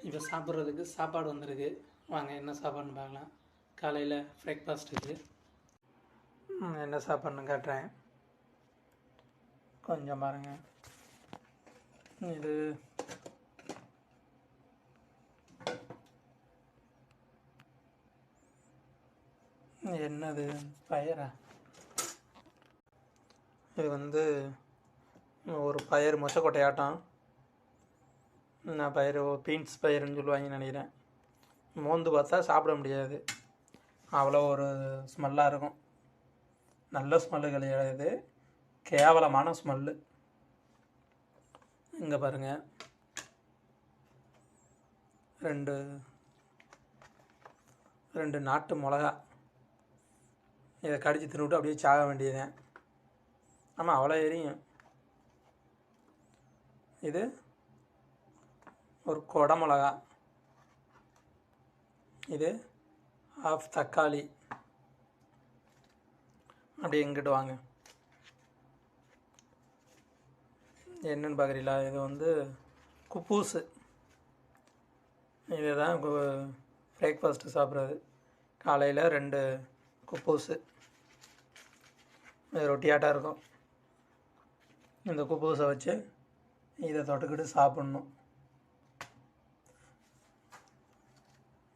இப்போ சாப்பிட்றதுக்கு சாப்பாடு வந்திருக்கு. வாங்க என்ன சாப்பாடுன்னு பார்க்கலாம். காலையில் பிரேக்ஃபாஸ்ட்டுக்கு என்ன சாப்பாடுன்னு காட்டுறேன். கொஞ்சம் பாருங்கள். இது என்னது பயரா? இது ஒரு பயிர் மொச்சக்கொட்டையாட்டம். நான் பயிர் பீன்ஸ் பயிருன்னு சொல்லுவாங்கன்னு நினைக்கிறேன். மோந்து பார்த்தா சாப்பிட முடியாது, அவ்வளோ ஒரு ஸ்மெல்லாக இருக்கும். நல்ல ஸ்மெல்லு கிடையாது, கேவலமான ஸ்மெல்லு. இங்கே பாருங்கள், ரெண்டு நாட்டு மிளகா. இதை கடிச்சு தின்னுவிட்டு அப்படியே சாக வேண்டியதுதான். ஆமாம், அவ்வளோ எரியும். இது ஒரு கொடை மிளகா. இது ஆஃப் தக்காளி. அப்படியே எங்கிட்டு வாங்க, என்னன்னு பார்க்குறீங்களா? இது குப்பூஸு. இதுதான் பிரேக்ஃபாஸ்ட்டு சாப்பிட்றது. காலையில் 2 குப்பூஸு. இது ரொட்டியாட்டாக இருக்கும். இந்த குப்பூஸை வச்சு இதை தொட்டுக்கிட்டு சாப்பிட்ணும்.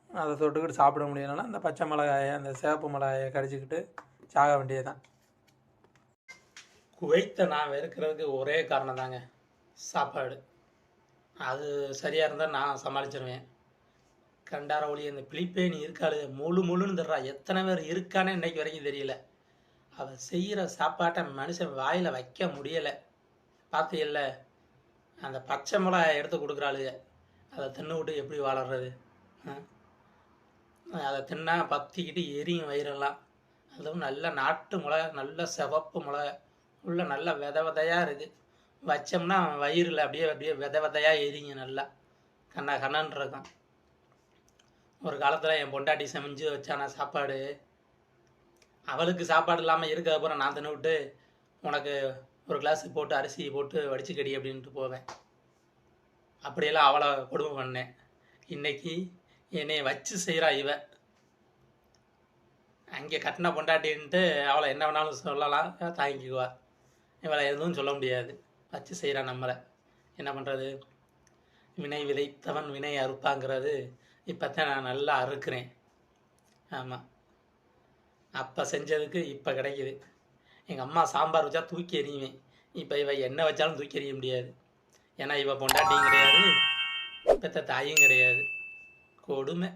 அதை தொட்டுக்கிட்டு சாப்பிட முடியலன்னா அந்த பச்சை மிளகாயை, அந்த சிவப்பு மிளகாயை கடிச்சிக்கிட்டு சாக வேண்டியது தான். குவைத்தை நான் வெறுக்கிறதுக்கு ஒரே காரணம் தாங்க, சாப்பாடு. அது சரியாக இருந்தால் நான் சமாளிச்சிருவேன். கண்டார ஒளி அந்த பிலிப்பேனி இருக்காது, முழுன்னு தர்றா. எத்தனை பேர் இருக்கானே இன்னைக்கு வரைக்கும் தெரியல. அவள் செய்கிற சாப்பாட்டை மனுஷன் வாயில் வைக்க முடியலை. பார்த்தியல்ல, அந்த பச்சை மிளகாயை எடுத்து கொடுக்குறாளுங்க. அதை தின்னு விட்டு எப்படி வளர்றது? அதை தின்னா பற்றிக்கிட்டு எரியும் வயிறெல்லாம். அதுவும் நல்ல நாட்டு மிளகா, நல்ல சிவப்பு மிளகா, உள்ள நல்ல விதையாக இருக்குது. வச்சோம்னா வயிறில் அப்படியே விதையாக எரிங்க. நல்லா கண்ணன்னு இருக்கும். ஒரு காலத்தில் என் பொண்டாட்டி சமைஞ்சு வச்சானா சாப்பாடு, அவளுக்கு சாப்பாடு இல்லாமல் இருக்கிறப்பறம் நான் தின்னு விட்டு உனக்கு ஒரு கிளாஸ் போட்டு அரிசி போட்டு வடிச்சுக்கடி அப்படின்ட்டு போவேன். அப்படியெல்லாம் அவளை கொடுமை பண்ணேன். இன்னைக்கு என்னை வச்சு செய்கிறா இவ. அங்கே கட்டின பொண்டாட்டின்ட்டு அவளை என்ன வேணாலும் சொல்லலாம், தாங்கிக்குவா. இவளை எதுவும் சொல்ல முடியாது, வச்சு செய்கிறா நம்மளை. என்ன பண்ணுறது? வினை விதைத்தவன் வினை அறுப்பாங்கிறது இப்போ தான் நான் நல்லா அறுக்கிறேன். ஆமாம், அப்போ செஞ்சதுக்கு இப்போ கிடைக்கிது. எங்கள் அம்மா சாம்பார் வச்சா தூக்கி எறியுவேன். இப்போ இவ என்ன வச்சாலும் தூக்கி எறிய முடியாது. ஏன்னா இவ பொண்டாட்டியும் கிடையாது, பெற்ற தாயும் கிடையாது. கொடுமை.